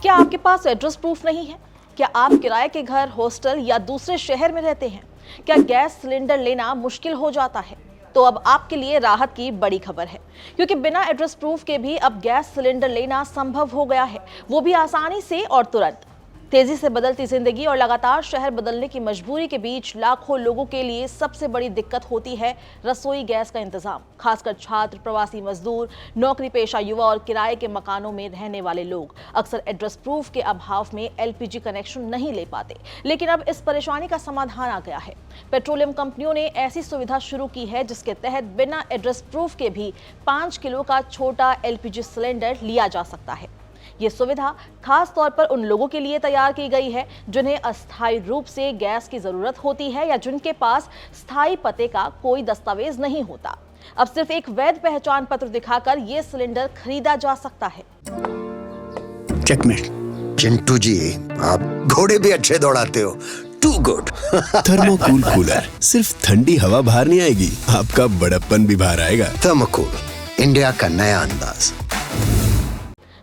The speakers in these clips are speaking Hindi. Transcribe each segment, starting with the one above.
क्या आपके पास एड्रेस प्रूफ नहीं है? क्या आप किराए के घर, हॉस्टल या दूसरे शहर में रहते हैं? क्या गैस सिलेंडर लेना मुश्किल हो जाता है? तो अब आपके लिए राहत की बड़ी खबर है, क्योंकि बिना एड्रेस प्रूफ के भी अब गैस सिलेंडर लेना संभव हो गया है, वो भी आसानी से और तुरंत। तेजी से बदलती जिंदगी और लगातार शहर बदलने की मजबूरी के बीच लाखों लोगों के लिए सबसे बड़ी दिक्कत होती है रसोई गैस का इंतजाम। खासकर छात्र, प्रवासी मजदूर, नौकरी पेशा युवा और किराए के मकानों में रहने वाले लोग अक्सर एड्रेस प्रूफ के अभाव में एलपीजी कनेक्शन नहीं ले पाते। लेकिन अब इस परेशानी का समाधान आ गया है। पेट्रोलियम कंपनियों ने ऐसी सुविधा शुरू की है जिसके तहत बिना एड्रेस प्रूफ के भी 5 किलो का छोटा एलपीजी सिलेंडर लिया जा सकता है। ये सुविधा खास तौर पर उन लोगों के लिए तैयार की गई है जिन्हें अस्थायी रूप से गैस की जरूरत होती है या जिनके पास स्थायी पते का कोई दस्तावेज नहीं होता। अब सिर्फ एक वैध पहचान पत्र दिखाकर ये सिलेंडर खरीदा जा सकता है। चेकमेट। चिंटू जी, आप घोड़े भी अच्छे दौड़ाते हो। To good. थर्मोकूल कूलर, सिर्फ ठंडी हवा बाहर नहीं आएगी, आपका बड़प्पन भी बाहर आएगा। थर्मोकूल, इंडिया का नया अंदाज।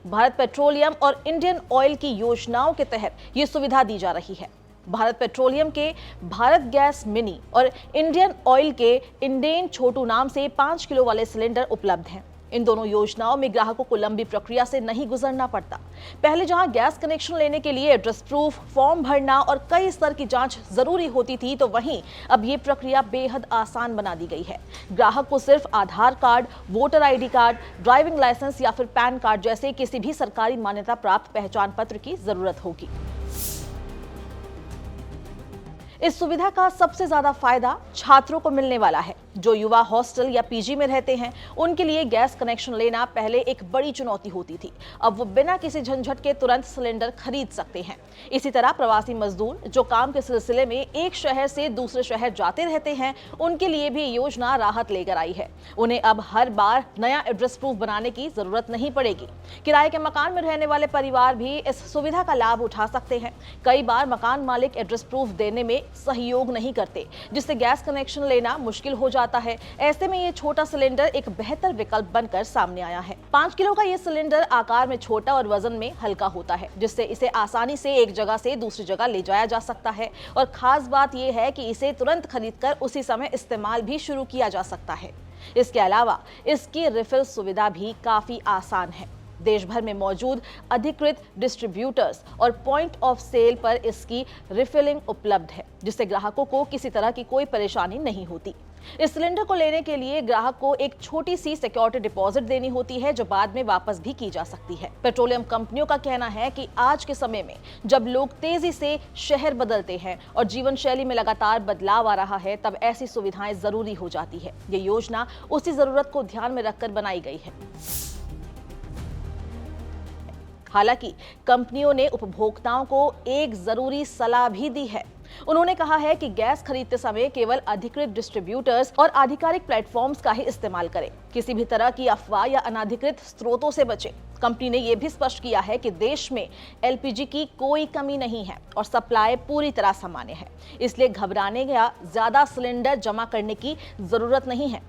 भारत पेट्रोलियम और इंडियन ऑयल की योजनाओं के तहत ये सुविधा दी जा रही है। भारत पेट्रोलियम के भारत गैस मिनी और इंडियन ऑयल के इंडेन छोटू नाम से 5 किलो वाले सिलेंडर उपलब्ध हैं। इन दोनों योजनाओं में ग्राहकों को लंबी प्रक्रिया से नहीं गुजरना पड़ता। पहले जहां गैस कनेक्शन लेने के लिए एड्रेस प्रूफ, फॉर्म भरना और कई स्तर की जांच जरूरी होती थी, तो वहीं अब ये प्रक्रिया बेहद आसान बना दी गई है। ग्राहक को सिर्फ Aadhaar card, voter ID card, driving licence या फिर पैन कार्ड जैसे किसी भी सरकारी मान्यता प्राप्त पहचान पत्र की जरूरत होगी। इस सुविधा का सबसे ज्यादा फायदा छात्रों को मिलने वाला है। जो युवा हॉस्टल या पीजी में रहते हैं, उनके लिए गैस कनेक्शन लेना पहले एक बड़ी चुनौती होती थी। अब वो बिना किसी झंझट के तुरंत सिलेंडर खरीद सकते हैं। इसी तरह प्रवासी मजदूर जो काम के सिलसिले में एक शहर से दूसरे शहर जाते रहते हैं, उनके लिए भी योजना राहत लेकर आई है। उन्हें अब हर बार नया एड्रेस प्रूफ बनाने की जरूरत नहीं पड़ेगी। किराए के मकान में रहने वाले परिवार भी इस सुविधा का लाभ उठा सकते हैं। कई बार मकान मालिक एड्रेस प्रूफ देने में सहयोग नहीं करते, जिससे गैस कनेक्शन लेना मुश्किल हो जाता है। ऐसे में ये छोटा सिलेंडर एक बेहतर विकल्प बनकर सामने आया है। 5 किलो का ये सिलेंडर आकार में छोटा और वजन में हल्का होता है, जिससे इसे आसानी से एक जगह से दूसरी जगह ले जाया जा सकता है। और खास बात यह है कि इसे तुरंत खरीदकर उसी समय इस्तेमाल भी शुरू किया जा सकता है। इसके अलावा इसकी रिफिल सुविधा भी काफी आसान है। देश भर में मौजूद अधिकृत डिस्ट्रीब्यूटर्स और पॉइंट ऑफ सेल पर इसकी रिफिलिंग उपलब्ध है, जिससे ग्राहकों को किसी तरह की कोई परेशानी नहीं होती। इस सिलेंडर को लेने के लिए ग्राहक को एक छोटी सी सिक्योरिटी डिपॉजिट देनी होती है, जो बाद में वापस भी की जा सकती है। पेट्रोलियम कंपनियों का कहना है कि आज के समय में जब लोग तेजी से शहर बदलते हैं और जीवन शैली में लगातार बदलाव आ रहा है, तब ऐसी सुविधाएं जरूरी हो जाती है। ये योजना उसी जरूरत को ध्यान में रखकर बनाई गई है। हालांकि कंपनियों ने उपभोक्ताओं को एक जरूरी सलाह भी दी है। उन्होंने कहा है कि गैस खरीदते समय केवल अधिकृत डिस्ट्रीब्यूटर्स और आधिकारिक प्लेटफॉर्म्स का ही इस्तेमाल करें। किसी भी तरह की अफवाह या अनाधिकृत स्रोतों से बचें। कंपनी ने यह भी स्पष्ट किया है कि देश में एलपीजी की कोई कमी नहीं है और सप्लाई पूरी तरह सामान्य है, इसलिए घबराने या ज्यादा सिलेंडर जमा करने की जरूरत नहीं है।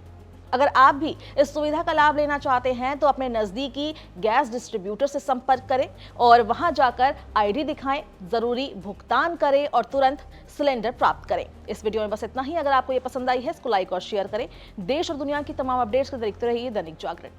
अगर आप भी इस सुविधा का लाभ लेना चाहते हैं तो अपने नजदीकी गैस डिस्ट्रीब्यूटर से संपर्क करें और वहां जाकर आईडी दिखाएं, जरूरी भुगतान करें और तुरंत सिलेंडर प्राप्त करें। इस वीडियो में बस इतना ही। अगर आपको ये पसंद आई है, इसको लाइक और शेयर करें। देश और दुनिया की तमाम अपडेट्स को देखते रहिए दैनिक जागरण।